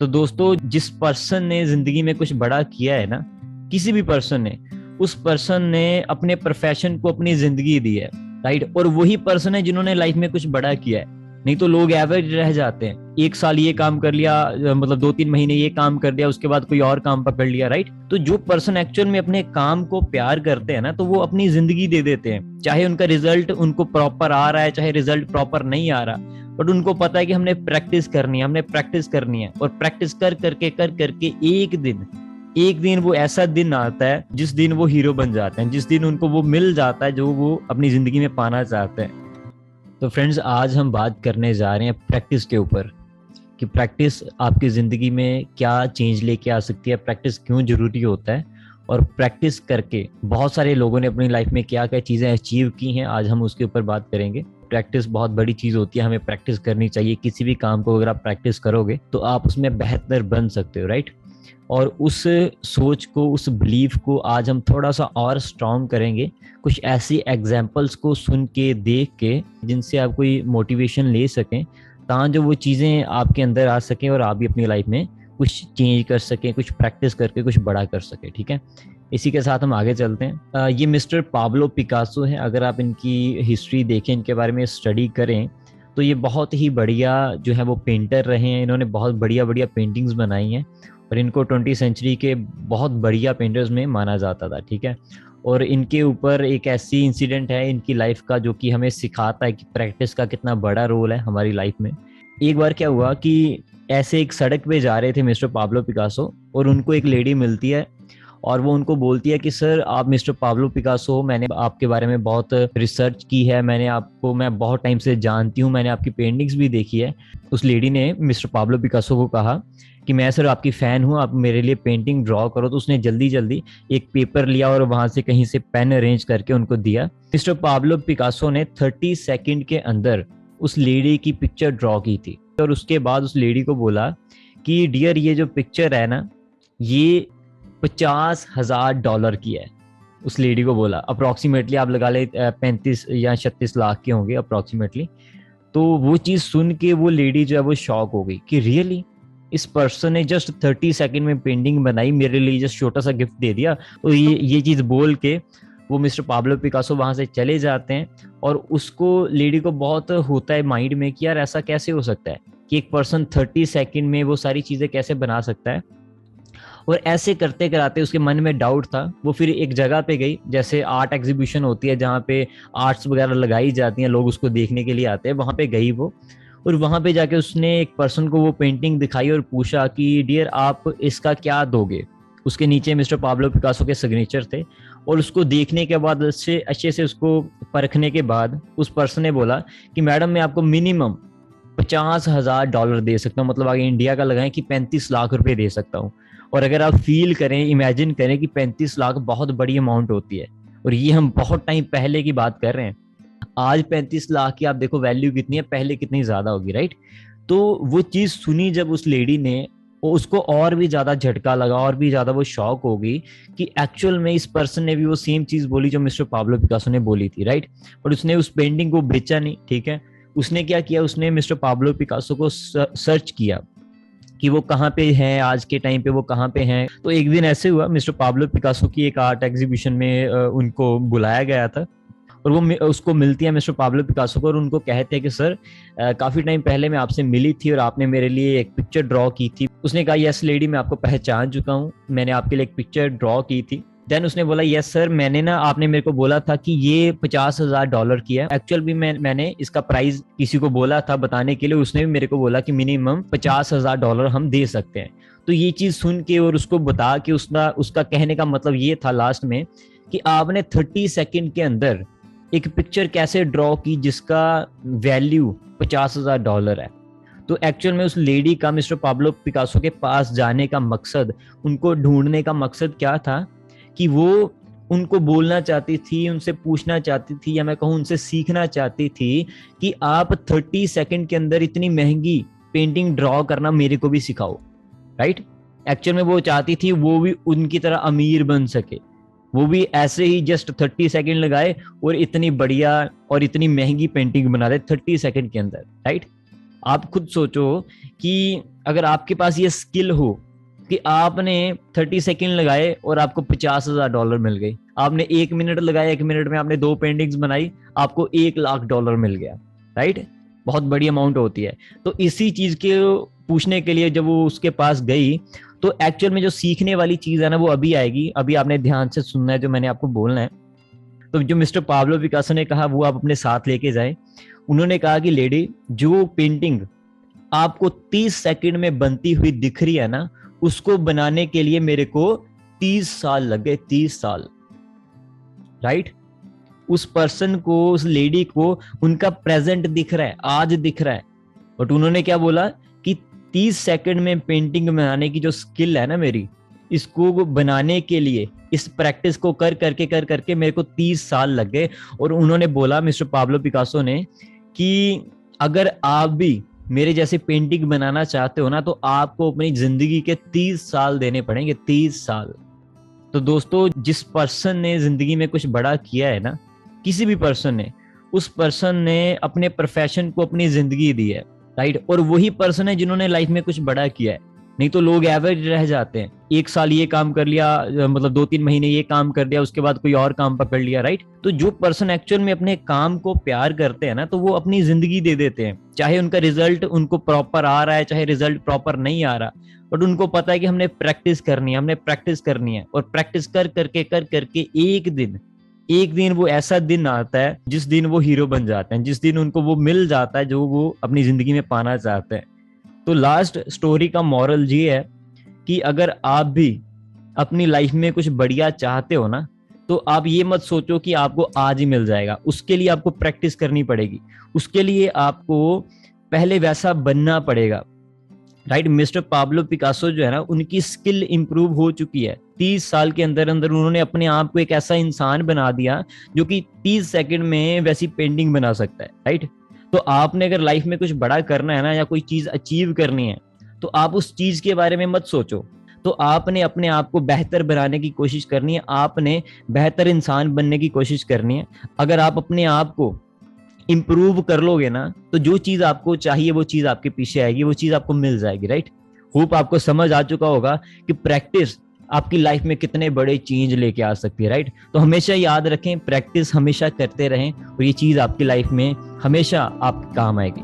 तो दोस्तों, जिस पर्सन ने जिंदगी में कुछ बड़ा किया है ना, किसी भी पर्सन ने, उस पर्सन ने अपने प्रोफेशन को अपनी जिंदगी दी है, राइट। और वही पर्सन है जिन्होंने लाइफ में कुछ बड़ा किया है। नहीं तो लोग एवरेज रह जाते हैं, एक साल ये काम कर लिया, मतलब 2-3 महीने ये काम कर दिया, उसके बाद कोई और काम पकड़ लिया, राइट। तो जो पर्सन एक्चुअल में अपने काम को प्यार करते हैं ना, तो वो अपनी जिंदगी दे देते हैं, चाहे उनका रिजल्ट उनको प्रॉपर आ रहा है, चाहे रिजल्ट प्रॉपर नहीं आ रहा, बट उनको पता है कि हमने प्रैक्टिस करनी है, हमने प्रैक्टिस करनी है। और प्रैक्टिस कर करके एक दिन वो ऐसा दिन आता है जिस दिन वो हीरो बन जाते हैं, जिस दिन उनको वो मिल जाता है जो वो अपनी जिंदगी में पाना चाहते हैं। तो फ्रेंड्स, आज हम बात करने जा रहे हैं प्रैक्टिस के ऊपर, कि प्रैक्टिस आपकी जिंदगी में क्या चेंज लेके आ सकती है, प्रैक्टिस क्यों जरूरी होता है, और प्रैक्टिस करके बहुत सारे लोगों ने अपनी लाइफ में क्या क्या चीजें अचीव की हैं, आज हम उसके ऊपर बात करेंगे। प्रैक्टिस बहुत बड़ी चीज होती है, हमें प्रैक्टिस करनी चाहिए। किसी भी काम को अगर आप प्रैक्टिस करोगे तो आप उसमें बेहतर बन सकते हो, राइट। और उस सोच को, उस बिलीफ को आज हम थोड़ा सा और स्ट्रॉन्ग करेंगे, कुछ ऐसी एग्जाम्पल्स को सुन के, देख के, जिनसे आप कोई मोटिवेशन ले सकें, ताकि जो वो चीज़ें आपके अंदर आ सकें और आप भी अपनी लाइफ में कुछ चेंज कर सकें, कुछ प्रैक्टिस करके कुछ बड़ा कर सकें, ठीक है। इसी के साथ हम आगे चलते हैं। ये मिस्टर पाब्लो पिकासो है। अगर आप इनकी हिस्ट्री देखें, इनके बारे में स्टडी करें, तो ये बहुत ही बढ़िया जो है वो पेंटर रहे हैं। इन्होंने बहुत बढ़िया बढ़िया पेंटिंग्स बनाई हैं और इनको 20वीं सेंचुरी के बहुत बढ़िया पेंटर्स में माना जाता था, ठीक है। और इनके ऊपर एक ऐसी इंसिडेंट है इनकी लाइफ का जो कि हमें सिखाता है कि प्रैक्टिस का कितना बड़ा रोल है हमारी लाइफ में। एक बार क्या हुआ कि ऐसे एक सड़क पे जा रहे थे मिस्टर पाब्लो पिकासो, और उनको एक लेडी मिलती है और वो उनको बोलती है कि सर, आप मिस्टर पाब्लो पिकासो हो, मैंने आपके बारे में बहुत रिसर्च की है, मैं बहुत टाइम से जानती हूँ, मैंने आपकी पेंटिंग्स भी देखी है। उस लेडी ने मिस्टर पाब्लो पिकासो को कहा कि मैं सर आपकी फ़ैन हूँ, आप मेरे लिए पेंटिंग ड्रॉ करो। तो उसने जल्दी जल्दी एक पेपर लिया और वहाँ से कहीं से पेन अरेंज करके उनको दिया। मिस्टर पाब्लो पिकासो ने 30 सेकंड के अंदर उस लेडी की पिक्चर ड्रॉ की थी। और उसके बाद उस लेडी को बोला कि डियर, ये जो पिक्चर है ना, ये $50,000 की है। उस लेडी को बोला, अप्रोक्सीमेटली आप लगा ले 35 या 36 लाख के होंगे अप्रोक्सीमेटली। तो वो चीज़ सुन के वो लेडी जो है वो शॉक हो गई कि रियली इस पर्सन ने जस्ट 30 सेकंड में पेंटिंग बनाई, मेरे लिए जस्ट छोटा सा गिफ्ट दे दिया। तो ये चीज़ बोल के वो मिस्टर पाब्लो पिकासो वहाँ से चले जाते हैं। और उसको, लेडी को बहुत होता है माइंड में कि यार ऐसा कैसे हो सकता है कि एक पर्सन 30 सेकंड में वो सारी चीज़ें कैसे बना सकता है। और ऐसे करते कराते उसके मन में डाउट था। वो फिर एक जगह पे गई, जैसे आर्ट एग्जीबिशन होती है जहाँ पे आर्ट्स वगैरह लगाई जाती हैं, लोग उसको देखने के लिए आते हैं, वहाँ पे गई वो। और वहाँ पे जाके उसने एक पर्सन को वो पेंटिंग दिखाई और पूछा कि डियर, आप इसका क्या दोगे। उसके नीचे मिस्टर पाब्लो पिकासो के सिग्नेचर थे। और उसको देखने के बाद, अच्छे से उसको परखने के बाद, उस पर्सन ने बोला कि मैडम, मैं आपको मिनिमम $50,000 दे सकता हूँ, मतलब आगे इंडिया का लगाएं कि 35 लाख रुपए दे सकता हूँ। और अगर आप फील करें, इमेजिन करें कि 35 लाख बहुत बड़ी अमाउंट होती है, और ये हम बहुत टाइम पहले की बात कर रहे हैं। आज 35 लाख की आप देखो वैल्यू कितनी है, पहले कितनी ज्यादा होगी, राइट। तो वो चीज सुनी जब उस लेडी ने, उसको और भी ज्यादा झटका लगा, और भी ज्यादा वो शॉक हो गई कि एक्चुअल में इस पर्सन ने भी वो सेम चीज बोली जो मिस्टर पाब्लो पिकासो ने बोली थी, राइट। और उसने उस पेंटिंग को बेचा नहीं, ठीक है। उसने क्या किया, उसने मिस्टर पाब्लो पिकासो को सर्च किया कि वो कहाँ पे हैं, आज के टाइम पे वो कहाँ पे हैं। तो एक दिन ऐसे हुआ, मिस्टर पाब्लो पिकासो की एक आर्ट एग्जीबिशन में उनको बुलाया गया था। और वो उसको मिलती है मिस्टर पाब्लो पिकासो को, और उनको कहते हैं कि सर, काफी टाइम पहले मैं आपसे मिली थी और आपने मेरे लिए एक पिक्चर ड्रॉ की थी। उसने कहा, यस लेडी, मैं आपको पहचान चुका हूँ, मैंने आपके लिए एक पिक्चर ड्रॉ की थी। देन उसने बोला, यस सर, मैंने ना, आपने मेरे को बोला था कि ये $50,000 की है। एक्चुअल भी मैंने इसका प्राइस किसी को बोला था बताने के लिए, उसने भी मेरे को बोला कि मिनिमम $50,000 हम दे सकते हैं। तो ये चीज सुन के और उसको बता के, उसका कहने का मतलब ये था लास्ट में कि आपने 30 सेकंड के अंदर एक पिक्चर कैसे ड्रॉ की जिसका वैल्यू $50,000 है। तो एक्चुअल में उस लेडी का मिस्टर पाब्लो पिकासो के पास जाने का मकसद, उनको ढूंढने का मकसद क्या था कि वो उनको बोलना चाहती थी, उनसे पूछना चाहती थी, या मैं कहूँ उनसे सीखना चाहती थी कि आप 30 सेकंड के अंदर इतनी महंगी पेंटिंग ड्रॉ करना मेरे को भी सिखाओ, राइट। एक्चुअल में वो चाहती थी वो भी उनकी तरह अमीर बन सके, वो भी ऐसे ही जस्ट 30 सेकंड लगाए और इतनी बढ़िया और इतनी महंगी पेंटिंग बना दे 30 सेकंड के अंदर, राइट। आप खुद सोचो कि अगर आपके पास ये स्किल हो कि आपने 30 सेकंड लगाए और आपको $50,000 मिल गई, आपने 1 मिनट लगाया, 1 मिनट में आपने 2 पेंटिंग्स बनाई, आपको $1,00,000 मिल गया, राइट? बहुत बड़ी अमाउंट होती है। तो इसी चीज के पूछने के लिए जब वो उसके पास गई, तो एक्चुअल में जो सीखने वाली चीज है ना वो अभी आएगी, अभी आपने ध्यान से सुनना है जो मैंने आपको बोलना है। तो जो मिस्टर पाब्लो पिकासो ने कहा वो आप अपने साथ लेके जाए। उन्होंने कहा कि लेडी, जो पेंटिंग आपको 30 सेकंड में बनती हुई दिख रही है ना, उसको बनाने के लिए मेरे को 30 साल लग गए, 30 साल, राइट? उस पर्सन को, उस लेडी को उनका प्रेजेंट दिख रहा है, आज दिख रहा है, बट उन्होंने क्या बोला कि 30 सेकंड में पेंटिंग बनाने की जो स्किल है ना मेरी, इसको बनाने के लिए इस प्रैक्टिस को कर करके मेरे को 30 साल लग गए। और उन्होंने बोला, मिस्टर पाब्लो पिकासो ने, कि अगर आप भी मेरे जैसे पेंटिंग बनाना चाहते हो ना, तो आपको अपनी जिंदगी के 30 साल देने पड़ेंगे, 30 साल। तो दोस्तों, जिस पर्सन ने जिंदगी में कुछ बड़ा किया है ना, किसी भी पर्सन ने, उस पर्सन ने अपने प्रोफेशन को अपनी जिंदगी दी है, राइट? और वही पर्सन है जिन्होंने लाइफ में कुछ बड़ा किया है। नहीं तो लोग एवरेज रह जाते हैं, 1 साल ये काम कर लिया, मतलब 2-3 महीने ये काम कर लिया, उसके बाद कोई और काम पकड़ लिया, राइट? तो जो पर्सन एक्चुअल में अपने काम को प्यार करते हैं ना, तो वो अपनी जिंदगी दे देते हैं, चाहे उनका रिजल्ट उनको प्रॉपर आ रहा है, चाहे रिजल्ट प्रॉपर नहीं आ रहा, बट उनको पता है कि हमने प्रैक्टिस करनी है, हमने प्रैक्टिस करनी है। और प्रैक्टिस कर करके एक दिन वो ऐसा दिन आता है जिस दिन वो हीरो बन जाते हैं, जिस दिन उनको वो मिल जाता है जो वो अपनी जिंदगी में पाना चाहते हैं। तो लास्ट स्टोरी का मॉरल ये है कि अगर आप भी अपनी लाइफ में कुछ बढ़िया चाहते हो ना, तो आप ये मत सोचो कि आपको आज ही मिल जाएगा। उसके लिए आपको प्रैक्टिस करनी पड़ेगी, उसके लिए आपको पहले वैसा बनना पड़ेगा, राइट? मिस्टर पाब्लो पिकासो जो है ना, उनकी स्किल इंप्रूव हो चुकी है। 30 साल के अंदर अंदर उन्होंने अपने आप को एक ऐसा इंसान बना दिया जो कि 30 सेकंड में वैसी पेंटिंग बना सकता है, राइट? तो आपने अगर लाइफ में कुछ बड़ा करना है ना, या कोई चीज अचीव करनी है, तो आप उस चीज के बारे में मत सोचो। तो आपने अपने आप को बेहतर बनाने की कोशिश करनी है, आपने बेहतर इंसान बनने की कोशिश करनी है। अगर आप अपने आप को इंप्रूव कर लोगे ना, तो जो चीज आपको चाहिए वो चीज आपके पीछे आएगी, वो चीज आपको मिल जाएगी, राइट? होप आपको समझ आ चुका होगा कि प्रैक्टिस आपकी लाइफ में कितने बड़े चेंज लेके आ सकती है, राइट? तो हमेशा याद रखें, प्रैक्टिस हमेशा करते रहें और ये चीज आपकी लाइफ में हमेशा आपके काम आएगी।